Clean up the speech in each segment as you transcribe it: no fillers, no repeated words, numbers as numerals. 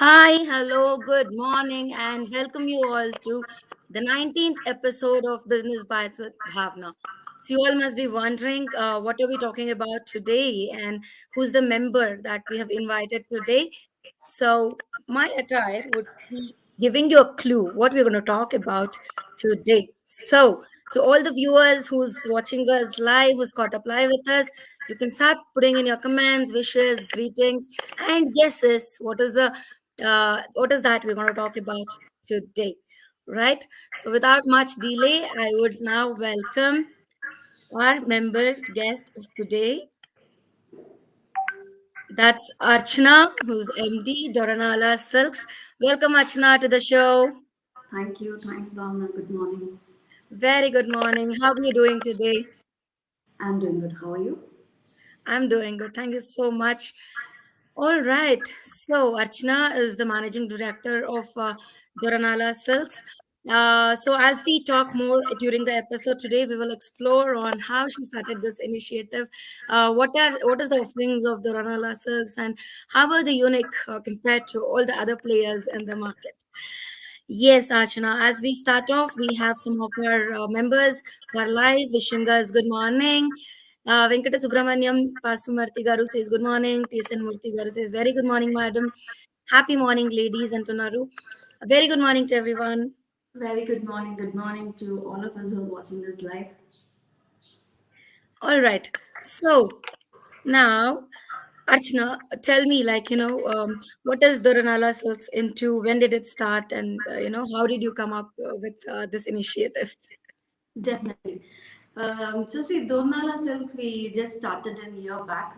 Hi, hello, good morning, and welcome you all to the 19th episode of Business Bytes with Bhavana. So, you all must be wondering what are we talking about today and who's the member that we have invited today. So, my attire would be giving you a clue what we're going to talk about today. So, to all the viewers who's watching us live, who's caught up live with us, you can start putting in your comments, wishes, greetings, and guesses. What is that we're going to talk about today, right? So without much delay, I would now welcome our member guest of today. That's Archana, who's MD Doranala Silks. Welcome, Archana, to the show. Thank you. Thanks, Bhavana. Good morning. Very good morning. How are you doing today? I'm doing good. How are you? I'm doing good. Thank you so much. All right. So Archana is the managing director of Doranala Silks. So as we talk more during the episode today, we will explore on how she started this initiative, what is the offerings of Doranala Silks, and how are they unique compared to all the other players in the market. Yes, Archana. As we start off, we have some of our members who are live wishing us good morning. Venkata Subramaniam Pasumurthy Garu says good morning. TSN Murthy Garu says very good morning, madam. Happy morning, ladies and Tunaru. A very good morning to everyone. Very good morning. Good morning to all of us who are watching this live. All right. So now, Archana, tell me, what is the Ranala Silks into? When did it start? And, how did you come up with this initiative? Definitely. See, Doranala Silks, we just started a year back.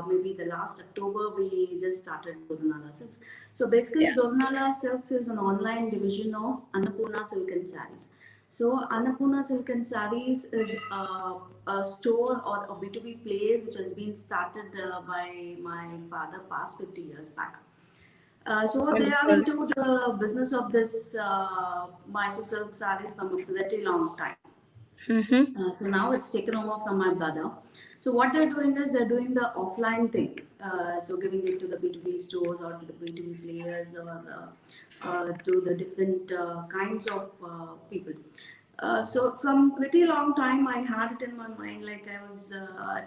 Maybe the last October, we just started Doranala Silks. So basically, Yeah. Doranala Silks is an online division of Annapurna Silk and Sarees. So Annapurna Silk and Sarees is a store or a B2B place which has been started by my father past 50 years back. So they are Wonderful. into the business of this Mysore silk sarees from a pretty long time. Mm-hmm. So now it's taken over from my brother. So what they're doing is they're doing the offline thing. So giving it to the B2B stores or to the B2B players or to the different kinds of people. So from pretty long time, I had it in my mind. Like I was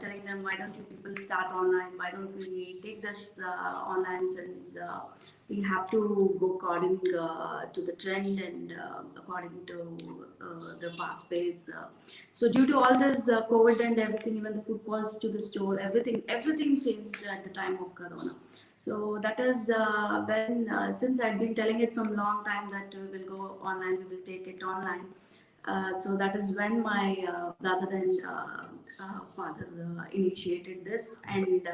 telling them, why don't you people start online? Why don't we take this online since we have to go according to the trend and according to the fast pace. So due to all this COVID and everything, even the footfalls to the store, everything changed at the time of Corona. So that is when, since I'd been telling it from long time that we will go online, we will take it online. So that is when my brother and father initiated this, and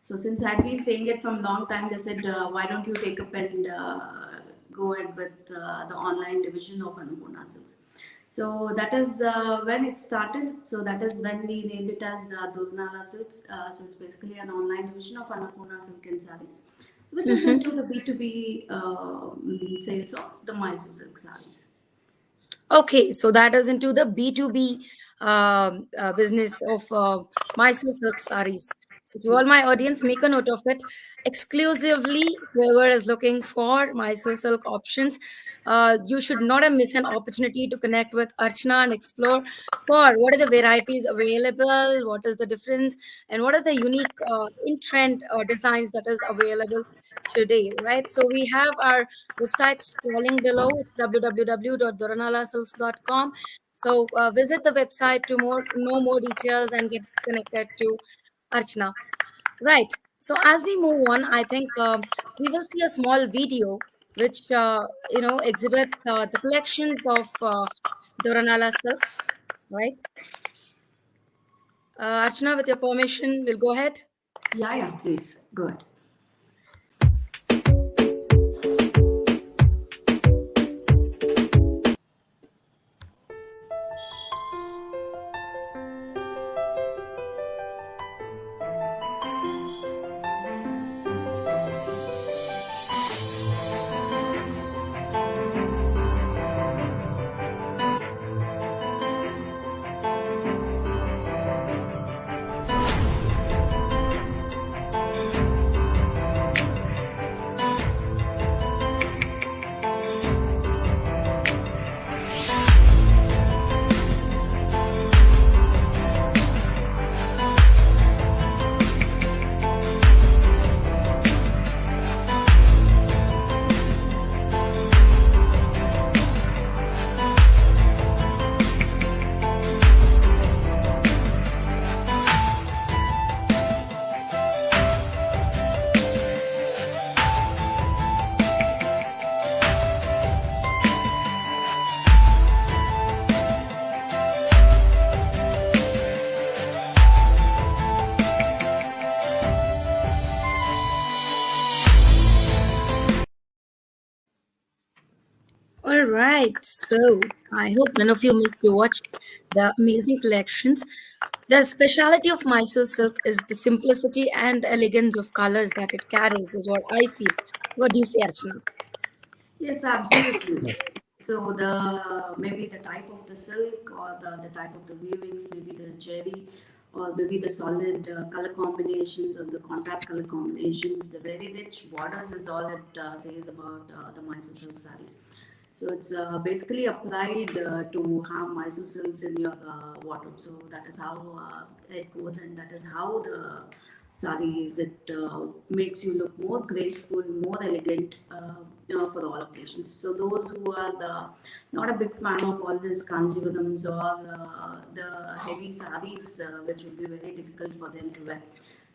so since I'd been saying it from long time, they said, "Why don't you take up and go ahead with the online division of Annapurna Silks?" So that is when it started. So that is when we named it as Doranala Silks. So it's basically an online division of Annapurna Silk and Sarees, which is Mm-hmm. into the B2B sales of the Mysore silk sarees. Okay, so that is into the B2B business of Mysore silk sarees. So, to all Yes. my audience, make a note of it. Exclusively, whoever is looking for Mysore silk options, you should not have missed an opportunity to connect with Archana and explore for what are the varieties available, what is the difference, and what are the unique in trend designs that is available today, right? So, we have our website scrolling below. It's www.doranalasilks.com. So visit the website to know more details and get connected to Archana. Right. So as we move on, I think we will see a small video which exhibits the collections of Doranala silks. Right. Archana, with your permission, we'll go ahead. Yeah, yeah, please go ahead. right. So I hope none of you missed to watch the amazing collections. The speciality of Mysore silk is the simplicity and the elegance of colors that it carries, is what I feel. What do you say, Archana? Yes, absolutely. So the maybe the type of the silk or the type of the weavings, maybe the cherry or maybe the solid color combinations or the contrast color combinations, the very rich borders is all it says about the Mysore silk sarees. So it's basically a pride to have Mysore silks in your wardrobe. So that is how it goes, and that is how the sarees it makes you look more graceful, more elegant, for all occasions. So those who are not a big fan of all these kanjivarams or the heavy sarees, which would be very difficult for them to wear.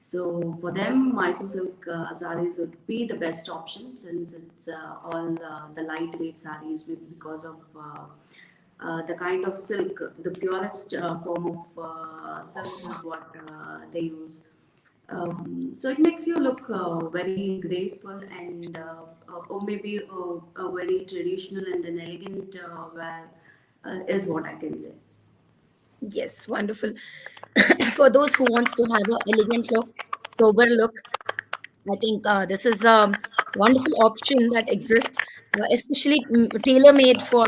So for them, Mysore silk sarees would be the best option since it's all the lightweight sarees because of the kind of silk, the purest form of silks is what they use. So it makes you look very graceful and or maybe a very traditional and an elegant wear is what I can say. Yes, wonderful. For those who wants to have a elegant look, sober look, I think this is a wonderful option that exists, especially tailor-made for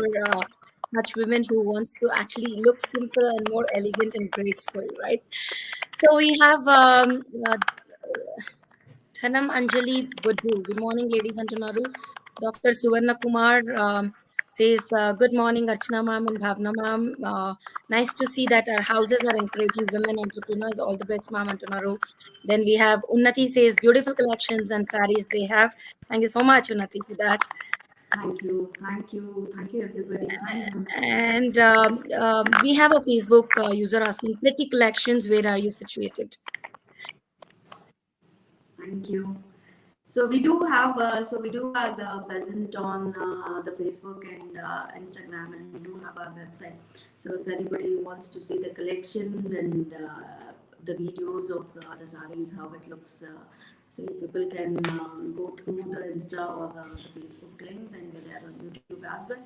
such women who wants to actually look simple and more elegant and graceful, right? So we have Thanam Anjali Budhu. Good morning, ladies and gentlemen. Dr. Suvarna Kumar says, good morning, Archana ma'am and Bhavna ma'am. Nice to see that our houses are encouraging women entrepreneurs. All the best, ma'am and tomorrow. Then we have Unnati says, beautiful collections and saris they have. Thank you so much, Unnati, for that. Thank you, everybody. Thanks. And we have a Facebook user asking, pretty collections, where are you situated? Thank you. So we do have present on the Facebook and Instagram, and we do have our website. So if anybody wants to see the collections and the videos of the sarees, how it looks, so people can go through the Insta or the Facebook links, and we're there on YouTube as well.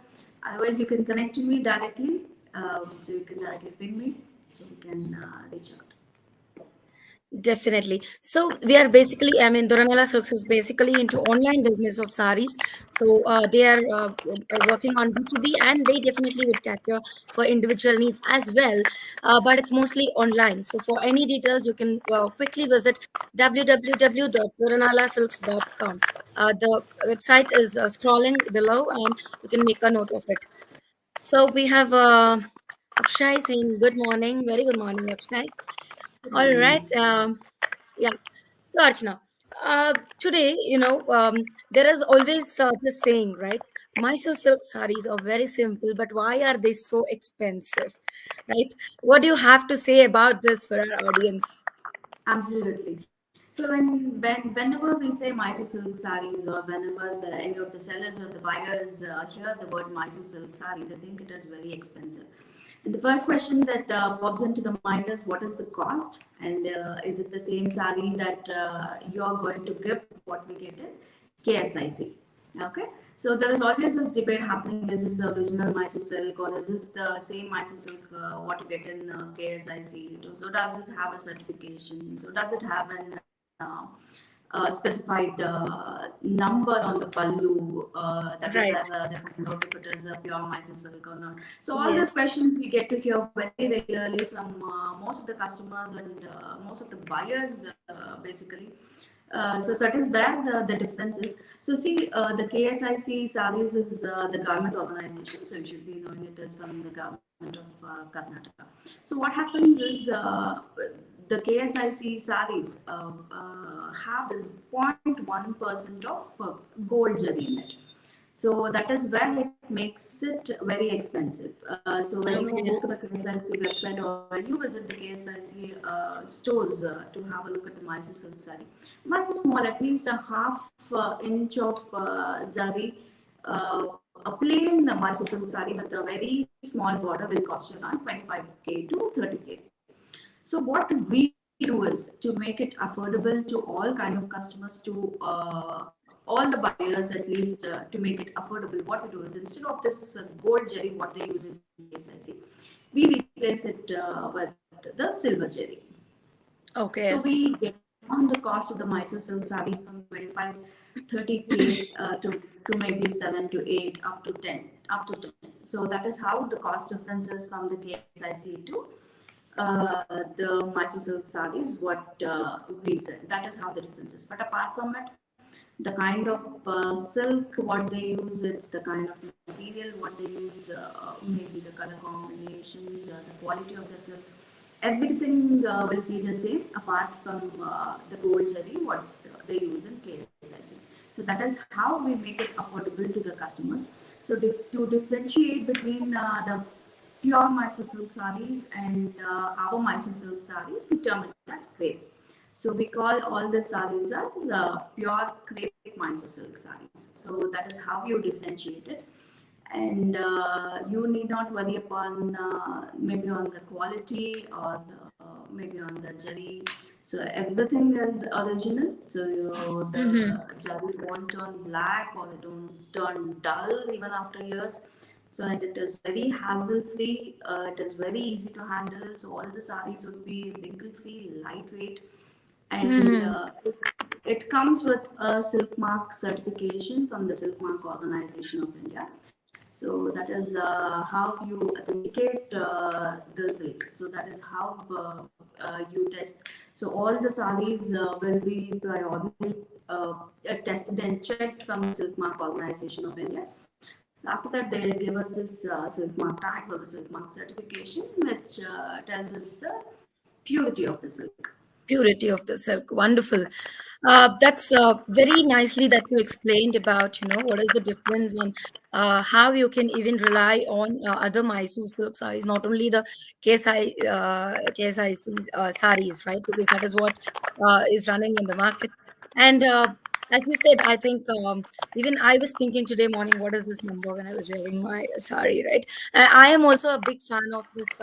Otherwise, you can connect to me directly. So you can directly ping me, so we can reach out. Definitely. So we are basically, I mean, Doranala Silks is basically into online business of saris. So they are working on B2B, and they definitely would cater for individual needs as well. But it's mostly online. So for any details, you can quickly visit www.doranalasilks.com. The website is scrolling below, and you can make a note of it. So we have Akshay saying good morning. Very good morning, Akshay. Good All right. morning. Yeah. So, Archana, today, there is always this saying, right? Mysore silk sarees are very simple, but why are they so expensive, right? What do you have to say about this for our audience? Absolutely. So whenever we say Mysore silk sarees, or whenever any of the sellers or the buyers hear the word Mysore silk saree, they think it is very expensive. And the first question that pops into the mind is, what is the cost, and is it the same saree that you are going to give what we get in KSIC? Okay. So there is always this debate happening: is this the original Mysore silk, or is this the same Mysore silk what you get in KSIC? So does it have a certification? So does it have an specified number on the pallu that is Right. where they find out if it is a pure Mysore silk or not. So all these Yes. questions we get to hear very regularly from most of the customers and most of the buyers, basically. So that is where the difference is. So see, the KSIC sarees is the government organization, so you should be knowing it is from the government of Karnataka. So what happens is the KSIC sarees have this 0.1% of gold zari in it. So that is where it makes it very expensive. So when you Okay. go to the KSIC website, or when you visit the KSIC stores to have a look at the Mysore silk saree, one small, at least a half inch of zari, a plain Mysore silk saree with a very small border will cost you around 25K to 30K. So what we do is to make it affordable to all kind of customers to all the buyers, at least to make it affordable, what we do is instead of this gold jerry, what they use in KSIC, we replace it with the silver jerry. So Okay. we get down the cost of the Mysore silk sarees from 25, 30K to maybe 7 to 8, up to 10. So that is how the cost difference is from the KSIC to the Mysore silk sarees, what we sell. That is how the difference is. But apart from it, the kind of silk what they use, it's the kind of material what they use, maybe the color combinations, the quality of the silk, everything will be the same apart from the gold jerry what they use in KSIC. So that is how we make it affordable to the customers. So to differentiate between the pure Mysore silk sarees and our Mysore silk sarees, we term it as crepe. So we call all the sarees as pure crepe Mysore silk sarees. So that is how you differentiate it, and you need not worry upon maybe on the quality or maybe on the jari. So everything is original. So Mm-hmm. the jari won't turn black or it don't turn dull even after years. So and it is very hassle free. It is very easy to handle. So all the sarees would be wrinkle free, lightweight, and Mm-hmm. it comes with a silk mark certification from the silk mark organization of India. So that is how you authenticate the silk. So that is how you test. So all the sarees will be periodically tested and checked from the silk mark organization of India. After that, they'll give us this silk mark tags or the silk mark certification, which tells us the purity of the silk. Purity of the silk. Wonderful. That's very nicely that you explained about, what is the difference and how you can even rely on other Mysore silk sarees, not only the KSIC sarees, right? Because that is what is running in the market. And as you said, I think even I was thinking today morning, what is this number when I was wearing my sari, right? And I am also a big fan of this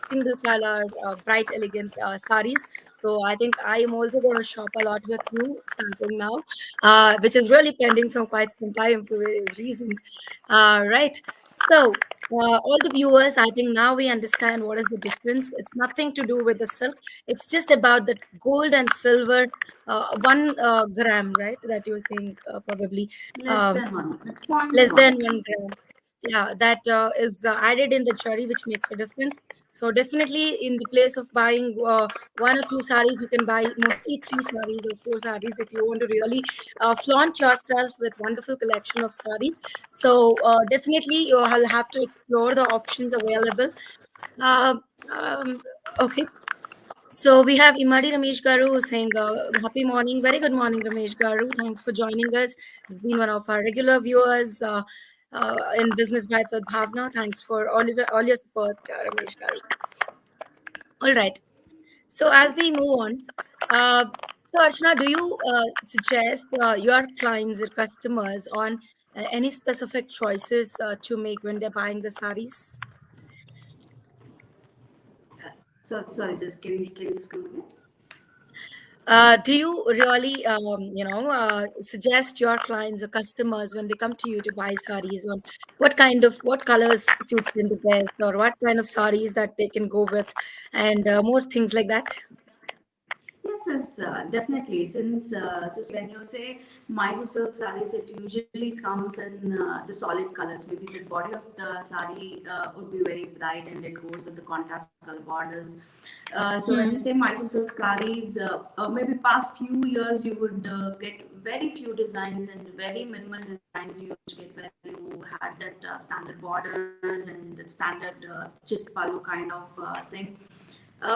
single color, bright, elegant saris. So I think I am also going to shop a lot with you starting now, which is really pending from quite some time for various reasons. Right. So all the viewers, I think now we understand what is the difference. It's nothing to do with the silk. It's just about the gold and silver, 1 gram, right? That you think probably. Less Um, than one. It's point Less than one. 1 gram. Yeah, that is added in the cherry, which makes a difference. So definitely, in the place of buying 1 or 2 saris, you can buy mostly 3 saris or 4 saris if you want to really flaunt yourself with wonderful collection of saris. So definitely, you'll have to explore the options available. Uh, um, okay, so we have Imadi Ramesh Garu saying, happy morning. Very good morning, Ramesh Garu. Thanks for joining us. He's been one of our regular viewers in Business Bites with Bhavana. Thanks for all your support, Ramesh Garu. All right. So as we move on, uh, so Archana, do you suggest your clients or customers on any specific choices to make when they're buying the saris? Sorry, just can you just come again? Do you really, suggest your clients or customers when they come to you to buy saris on what colors suits them the best, or what kind of saris that they can go with, and more things like that? Yes, yes, definitely. Since so when you say Mysore silk sarees, it usually comes in the solid colors. Maybe the body of the saree would be very bright and it goes with the contrast color borders. So when you Hmm. say Mysore silk sarees, maybe past few years you would get very few designs and very minimal designs you would get where you had that standard borders and the standard chit palu kind of thing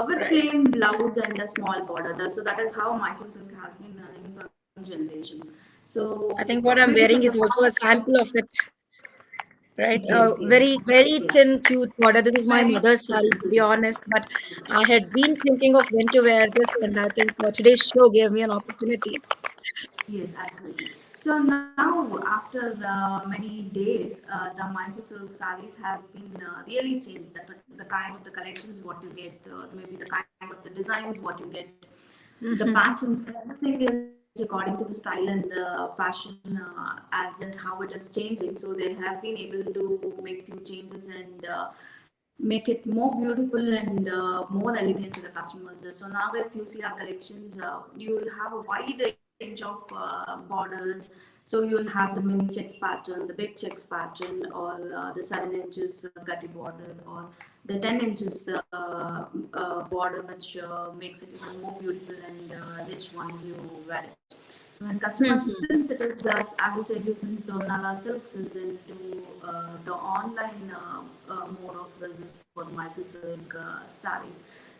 with a Right. plain blouse and a small border. So that is how Mysore silk has been running for generations. So I think what I'm maybe from wearing the is also a past, sample of it. Right. yes, yes, Very, very yes, thin, cute border. This is my very mother's good, sari, to be yes, honest. But I had been thinking of when to wear this, and I think today's show gave me an opportunity. yes, absolutely. So now, after many days, the Mysore silk sarees has been really changed. The kind of the collections what you get, maybe the kind of the designs what you get, the Hmm. patterns, everything is according to the style and the fashion as and how it is changing. So they have been able to make few changes and make it more beautiful and more elegant to the customers. So now if you see our collections, you will have a wide range of borders. So you'll have the mini checks pattern, the big checks pattern, or the 7 inches gutty border, or the 10 inches border, which makes it even more beautiful and rich once you wear it. So when customers, Mhm. since it is, as I said, you since Doranala Silks is into the online mode of business for the Mysore Silk sarees.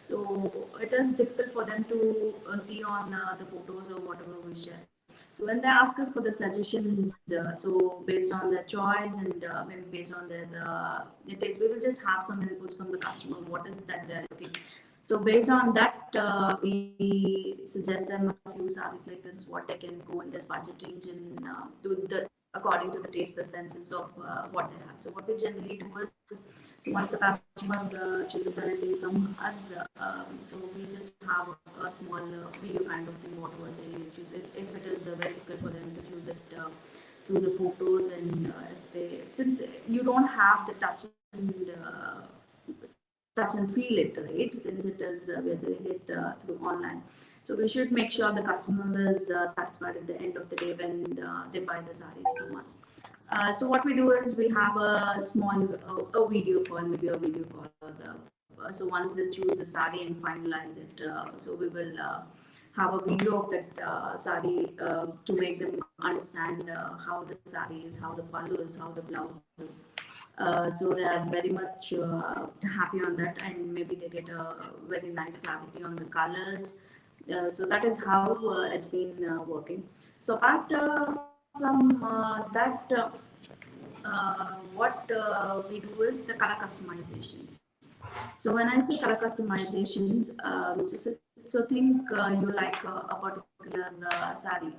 So it is difficult for them to see on the photos or whatever we share. So when they ask us for the suggestions, so based on their choice and maybe based on their taste, we will just have some inputs from the customer. What is that they're looking? So based on that, we suggest them a few sarees like this is what they can go in this budget range and do the according to the taste preferences of what they have. So what we generally do is, so once a customer chooses anything from us, so we just have a small video kind of thing, whatever they choose. If it is very difficult for them to choose it through the photos, and if they, since you don't have the touch and feel it, right? Since it is we are selling it through online, so we should make sure the customer is satisfied at the end of the day when they buy the sarees from us. So what we do is we have a small a video call, maybe a video call. So once they choose the sari and finalize it, so we will have a video of that sari to make them understand how the sari is, how the pallu is, how the blouse is. So they are very much happy on that, and maybe they get a very nice clarity on the colors. So that is how it's been working. So apart from that, what we do is the color customizations. So when I say color customizations, so think you like a particular sari,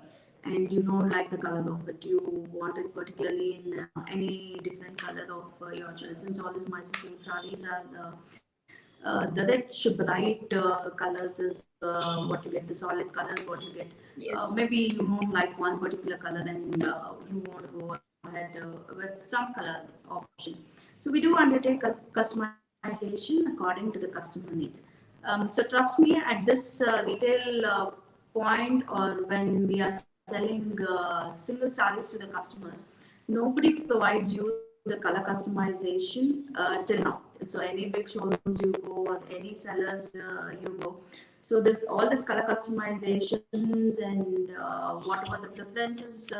and you don't like the color of it. You want it particularly in any different color of your choice. Since all these Mysore silk sarees are the rich, bright colors is what you get. The solid colors, what you get. Yes. Maybe you don't like one particular color, and you want to go ahead with some color option. So we do undertake a customization according to the customer needs. So trust me, at this retail point, or when we are selling single sarees to the customers, nobody provides you the color customization till now. So any big showrooms you go, or any sellers you go, so this all this color customizations and whatever the preferences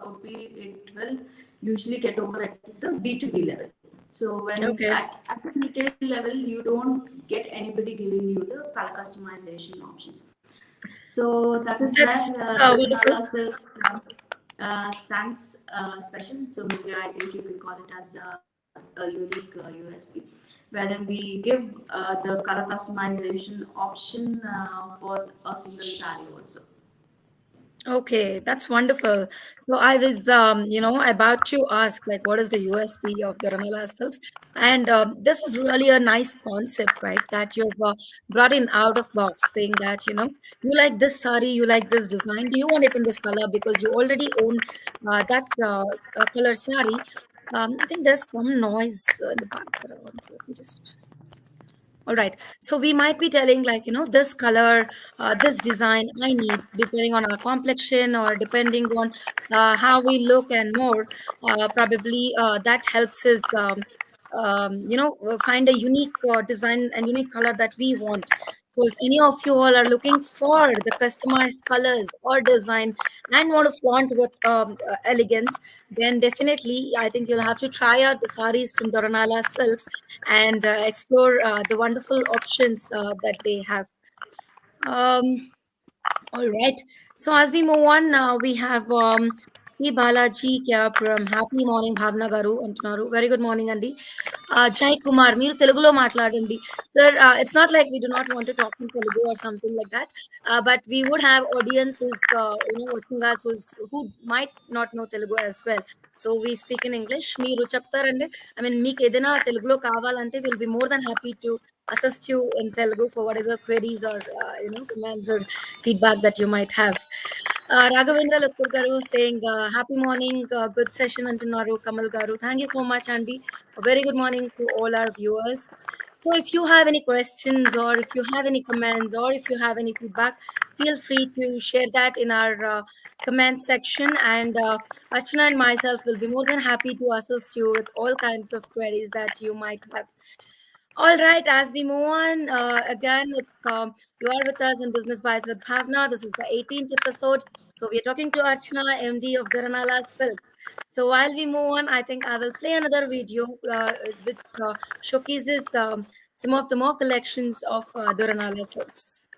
would be, it will usually get over at the B2B level. So when Okay. at the retail level, you don't get anybody giving you the color customization options. So that is where That's wonderful. Doranala Silks stands special. So maybe I think you can call it as a unique USP, wherein we give the color customization option for a single saree also. Okay, that's wonderful. So I was, about to ask, like, what is the USP of the Ranala Silks? And this is really a nice concept, right? That you've brought in out of box, saying that, you like this sari, you like this design. Do you want it in this color? Because you already own that color sari. I think there's some noise in the background. Let me just. All right. So we might be telling, like, this color, this design I need, depending on our complexion or depending on how we look and more. Probably that helps us, find a unique design and unique color that we want. So if any of you all are looking for the customized colors or design and want to flaunt with elegance, then definitely I think you'll have to try out the saris from Doranala Silks and explore the wonderful options that they have. Um, all right. So as we move on, we have P. Balaji Kyapuram. Happy morning, Bhavna Garu అంటున్నారు. Very good morning, Andy. Jai Kumar, మీరు తెలుగులో మాట్లాడండి. Sir, it's not like we do not want to talk in Telugu or something like that, but we would have audience who's, watching us who might not know Telugu as well. So we speak in English. మీరు చెప్తారండి. I mean, మీకు ఏదైనా తెలుగులో కావాలంటే we'll be more than happy to assist you in Telugu for whatever queries or, demands or feedback that you might have. Raghavendra Lakkur garu saying, happy morning, good session antunaru Kamal garu. Thank you so much, Andy. A very good morning to all our viewers. So if you have any questions or if you have any comments or if you have any feedback, feel free to share that in our comment section, and Archana and myself will be more than happy to assist you with all kinds of queries that you might have. All right, as we move on, again, you are with us in Business Bites with Bhavna. This is the 18th episode. So we are talking to Archana, MD of Doranala Silk. So while we move on, I think I will play another video which showcases some of the more collections of Doranala Silks.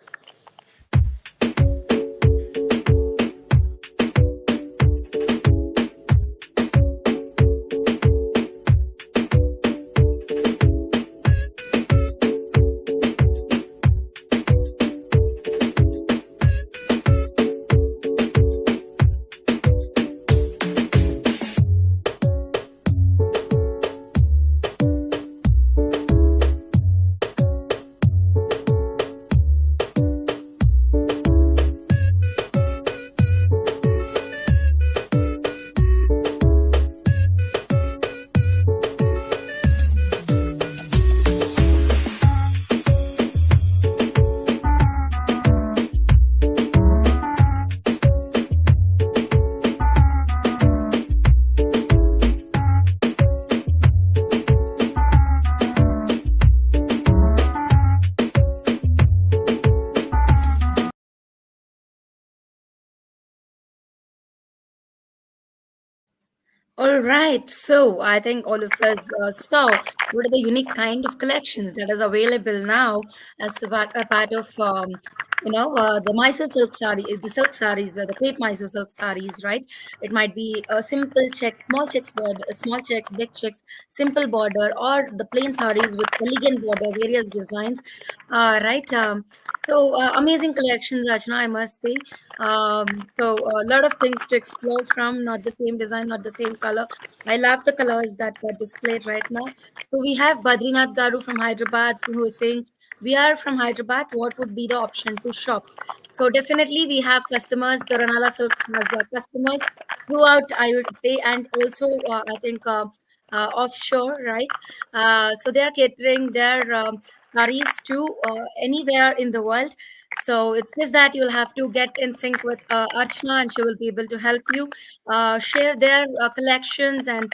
All right. So I think all of us saw what are the unique kind of collections that is available now as a part of the Mysore silk sari, the silk saris, the crepe Mysore silk saris, right? It might be a simple check, small checks border, small checks, big checks, simple border, or the plain saris with elegant border, various designs, right? Amazing collections, Archana, I must say. So a lot of things to explore from, not the same design, not the same color. I love the colors that were displayed right now. So we have Badrinath Garu from Hyderabad who is saying, we are from Hyderabad, what would be the option to shop? So definitely we have customers, the Ranala Silks has customers throughout, I would say, and also I think offshore, right? So they are catering their saris to anywhere in the world. So it's just that you'll have to get in sync with Archana, and she will be able to help you share their collections, and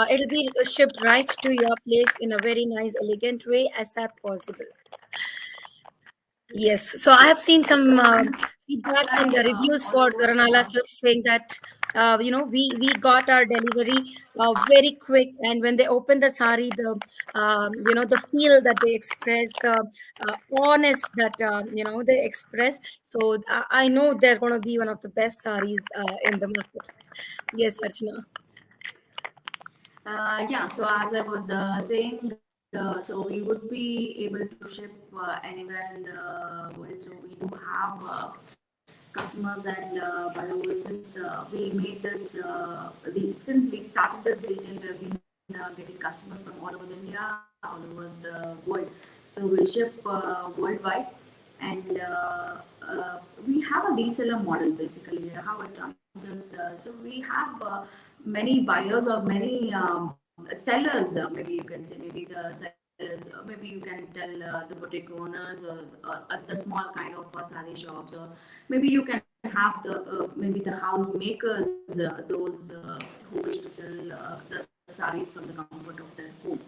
it'll be shipped right to your place in a very nice, elegant way as that possible. Yes, so I have seen some feedbacks and the All reviews for over. Doranala Silk saying that we got our delivery very quick, and when they open the sari, the feel that they express, the honest that they express. So I know they're going to be one of the best saris in the market. Yes, Archana. Yeah, so as I was saying, so we would be able to ship anywhere in the world. So we do have customers and buyers since we made this. Since we started this retail, we've been getting customers from all over India, all over the world. So we ship worldwide, and we have a reseller model basically. How it runs is so we have many buyers or many sellers, maybe you can say, maybe the sellers, maybe you can tell the boutique owners or the small kind of sari shops, or maybe you can have maybe the house makers, those who wish to sell the saris from the comfort of their home.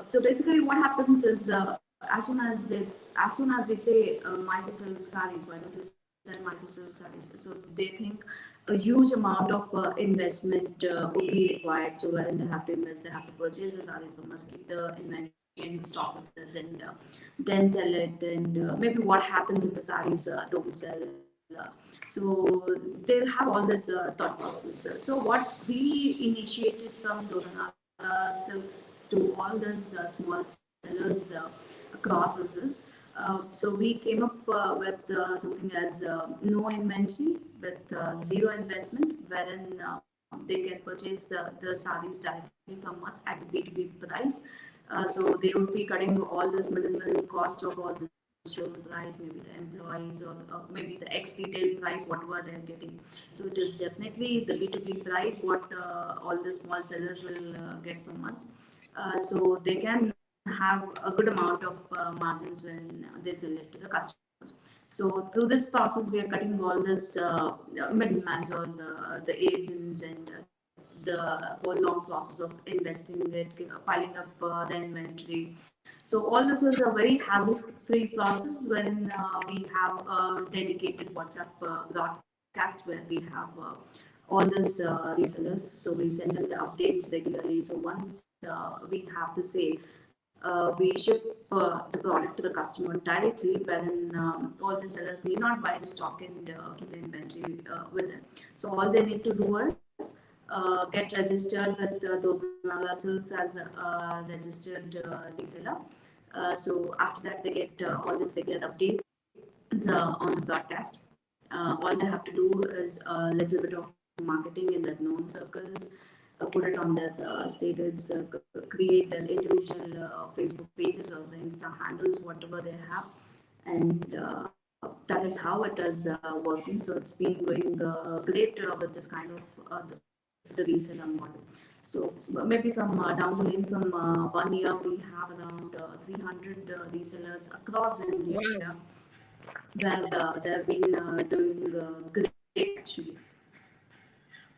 So basically, what happens is as soon as we say Mysore silk saris, why don't you sell Mysore silk saris? So they think a huge amount of investment would be required. So when they have to invest, they have to purchase the saris from us, keep the inventory and stock with us, and then sell it. And maybe what happens if the saris don't sell? So they'll have all this thought process. So what we initiated from Doranala Silks to all those small sellers across us is so we came up with something as no inventory with zero investment, wherein they can purchase the sarees directly from us at B2B price. So they would be cutting all this middleman cost of all this showroom price, maybe the employees, or maybe the ex-retail price, whatever they're getting. So it is definitely the B2B price what all the small sellers will get from us. So they can have a good amount of margins when they sell it to the customers. So through this process, we are cutting all this middlemen or the agents and the whole long process of investing it, piling up the inventory. So all this was a very hassle-free process when we have a dedicated WhatsApp broadcast where we have all these resellers. So we send them the updates regularly. So once we have to say we ship the product to the customer directly, wherein all the sellers need not buy the stock and keep the inventory with them. So all they need to do is get registered with Doranala Silks as a registered reseller. So after that, they get all this, they get updates on the broadcast. All they have to do is a little bit of marketing in their known circles, put it on their status, create their individual Facebook pages or the Insta handles, whatever they have, and that is how it is working. So it's been going great with this kind of the reseller model. So maybe from down the lane from 1 year, we have around 300 resellers across India Wow. where they've been doing great actually.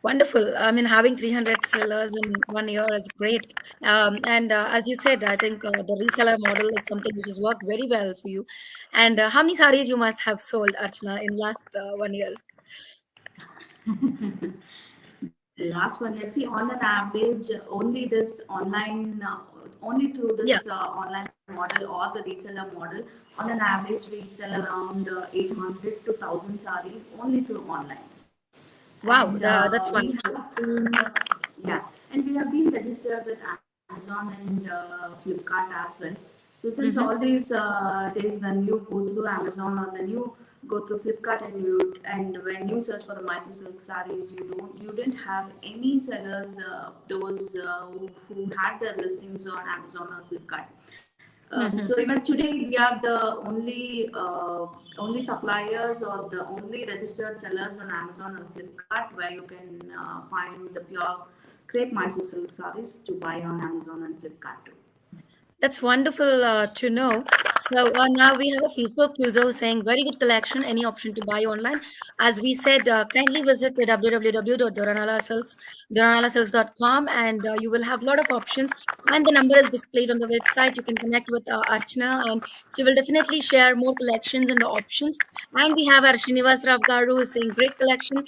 Wonderful. I mean, having 300 sellers in 1 year is great. And as you said, I think the reseller model is something which has worked very well for you. And how many sarees you must have sold, Archana, in last 1 year? The last one, let's see, on an average, only this online, only through Yeah. this online model or the reseller model, on an average, we sell around 800 to 1000 sarees only through online. And Wow, we that's have wonderful. been, yeah, and we have been registered with Amazon and Flipkart as well. So since all Hmm. these days when you go through Amazon or when you go through Flipkart and when you search for the Mysore silk sarees, you didn't have any sellers those who had their listings on Amazon or Flipkart. So Hmm. even today we are the only suppliers or the only registered sellers on Amazon or Flipkart where you can find the pure crepe Mysore silk sarees to buy on Amazon and Flipkart too. That's wonderful to know. So now we have a Facebook user who's saying, very good collection, any option to buy online. As we said, kindly visit the www.doranalasilks.com and you will have a lot of options. And the number is displayed on the website. You can connect with Archana and she will definitely share more collections and the options. And we have our Srinivas Ravgaru who is saying, great collection.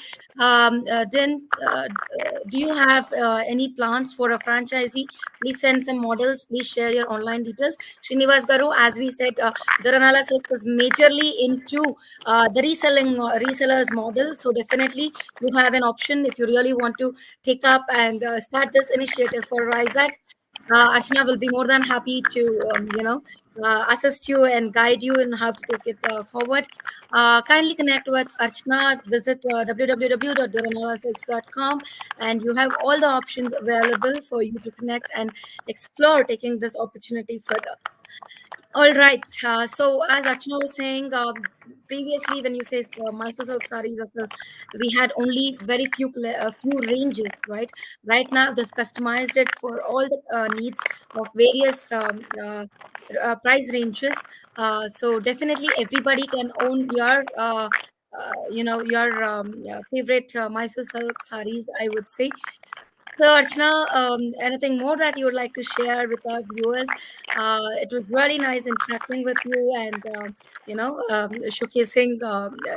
Do you have any plans for a franchisee? Please send some models. Please share your online details. Srinivas Garu, as we said, Doranala Silk was majorly into the resellers model. So definitely you have an option if you really want to take up and start this initiative for Rizak. Archana will be more than happy to, assist you and guide you in how to take it forward. Kindly connect with Archana. Visit www.doranalasilks.com and you have all the options available for you to connect and explore taking this opportunity further. All right. So as Archana was saying, previously when you say Mysore silk sarees as well, we had only very few ranges, right? Right now they've customized it for all the needs of various price ranges. So definitely everybody can own your favorite Mysore silk sarees, I would say. So, Archana, anything more that you would like to share with our viewers? It was really nice interacting with you and, showcasing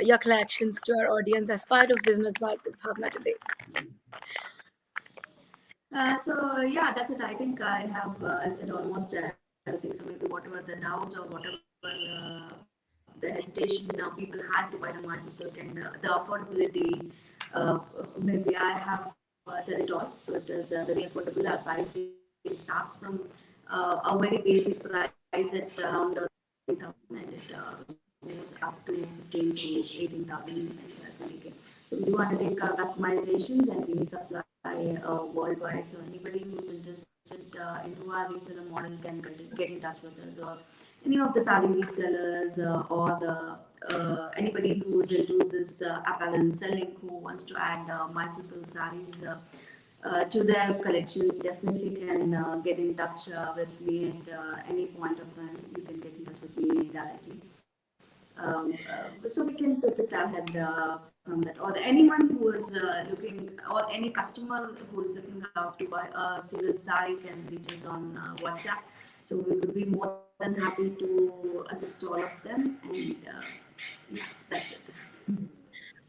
your collections to our audience as part of Business Vibe with Bhavna today. So yeah, that's it. I think I have said almost everything. So maybe whatever the doubts or whatever the hesitation people had to buy the Mysore silk and the affordability, uh, maybe I have said it all. So it is very affordable. Our price range starts from a very basic price at around 13,000 and it goes up to 15 to 18,000 and 20K. So we do undertake customizations and we supply worldwide. So anybody who's interested into our reseller model can get in touch with us or any of the sari resellers or the anybody who's into this apparel selling who wants to add Mysore silk saris to their collection, definitely can get in touch with me at any point of time. You can get in touch with me directly. So we can take it ahead from that. Or anyone who is looking, or any customer who is looking out to buy a single sari can reach us on WhatsApp. So we will be more than happy to assist all of them. And yeah, that's it.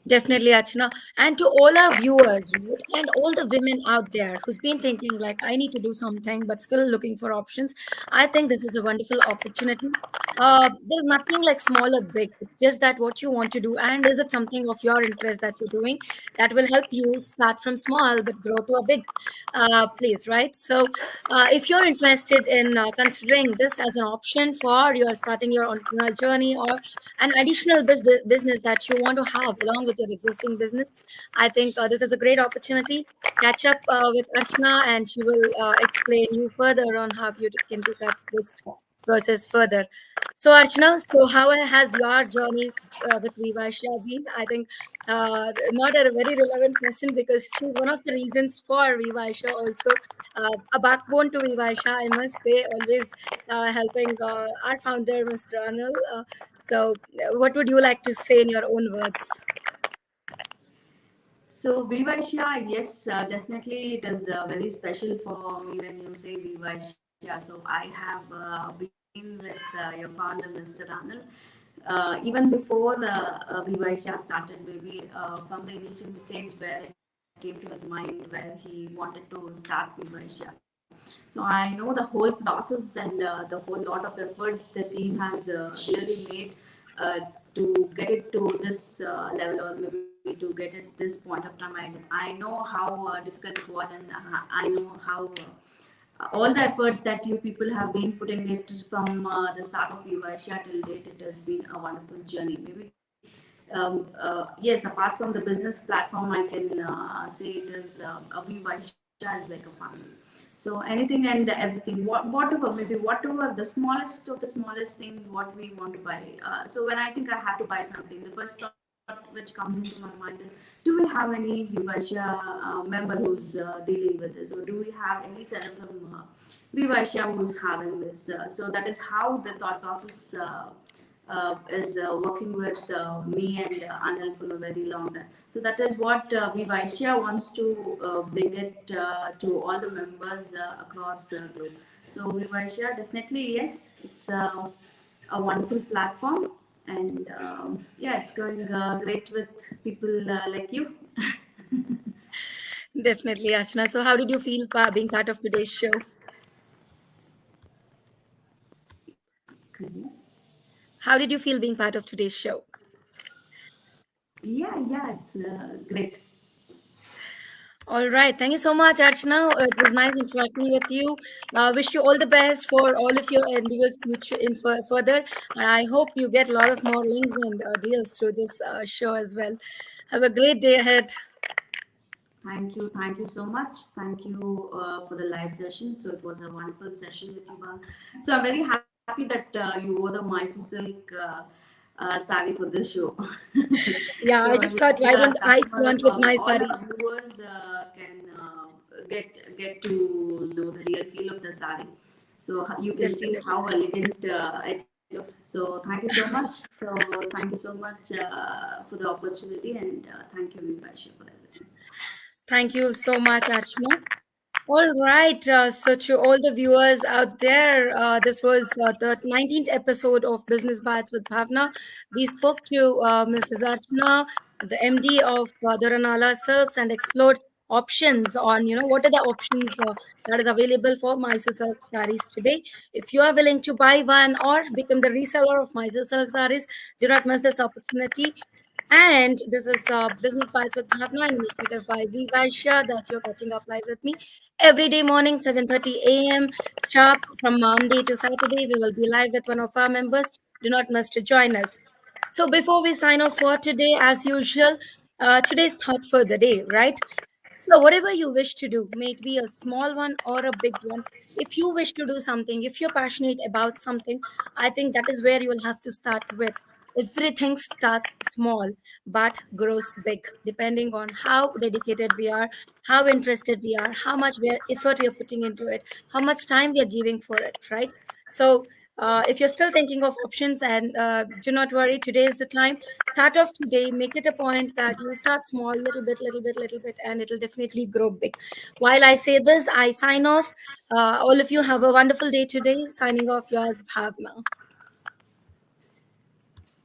Definitely, Archana. And to all our viewers, right, and all the women out there who's been thinking like, I need to do something, but still looking for options, I think this is a wonderful opportunity. There's nothing like small or big. It's just that what you want to do, and is it something of your interest that you're doing that will help you start from small but grow to a big place, right? So, if you're interested in considering this as an option for your starting your entrepreneurial journey or an additional business that you want to have along with your existing business, I think this is a great opportunity. Catch up with Archana, and she will explain you further on how you can take up this process further. So, Archana, so how has your journey with WeVysya been? I think not a very relevant question because she's one of the reasons for WeVysya also. A backbone to WeVysya, I must say, always helping our founder, Mr. Anil. So, what would you like to say in your own words? So Vysya, yes, definitely it is very special for me when you say Vysya. So I have been with your founder, Mr. Anil. Even before the Vysya started, maybe from the initial stage where it came to his mind where he wanted to start Vysya. So I know the whole process and the whole lot of efforts the team has really made uh, to get it to this level, or maybe to get it this point of time. I know how difficult it was, and I know how all the efforts that you people have been putting it from the start of Vysya till date. It has been a wonderful journey. Maybe yes, apart from the business platform, I can say it is a Vysya is like a family. So anything and everything, whatever, maybe whatever the smallest of the smallest things, what we want to buy. So when I think I have to buy something, the first thought which comes into my mind is, do we have any Vysya member who's dealing with this, or do we have any seller from Vysya who's having this? So that is how the thought process is working with me and Anil for a very long time. So that is what WeVysya wants to bring it to all the members across the group. So WeVysya, definitely yes, it's a wonderful platform, and yeah, it's going great with people like you. Definitely, Archana. So, how did you feel being part of today's show? How did you feel being part of today's show? Yeah, it's great. All right. Thank you so much, Archana. It was nice interacting with you. Wish you all the best for all of your endeavors future in further. And I hope you get a lot of more links and deals through this show as well. Have a great day ahead. Thank you so much. Thank you for the live session. So it was a wonderful session with you, Bhavana. So I'm very happy that you wore the Mysore silk sari for this show. Yeah, So I just maybe thought, why the don't I customers, flaunt with my all the sari? viewers can get to know the real feel of the sari. So you can see Definitely. how elegant it looks. So thank you so much. So thank you so much for the opportunity, and thank you, Vysya, for everything. Thank you so much, Archana. All right. So, to all the viewers out there, this was the 19th episode of Business Bites with Bhavna. We spoke to Mrs. Archana, the MD of Doranala Silks, and explored options on, what are the options that is available for Mysore Silk sarees today. If you are willing to buy one or become the reseller of Mysore Silk sarees, do not miss this opportunity. And this is Business Bites with Bhavna, an initiative by Vysya that you're catching up live with me every day morning, 7:30 a.m. sharp from Monday to Saturday. We will be live with one of our members. Do not miss to join us. So before we sign off for today, as usual, today's thought for the day, right? So, whatever you wish to do, may it be a small one or a big one, if you wish to do something, if you're passionate about something, I think that is where you will have to start with. Everything starts small but grows big, depending on how dedicated we are, how interested we are, how much effort we are putting into it, how much time we are giving for it, right? So, if you're still thinking of options, and do not worry, today is the time. Start off today, make it a point that you start small, little bit, little bit, little bit, and it'll definitely grow big. While I say this, I sign off. All of you have a wonderful day today. Signing off, yours, Bhavna.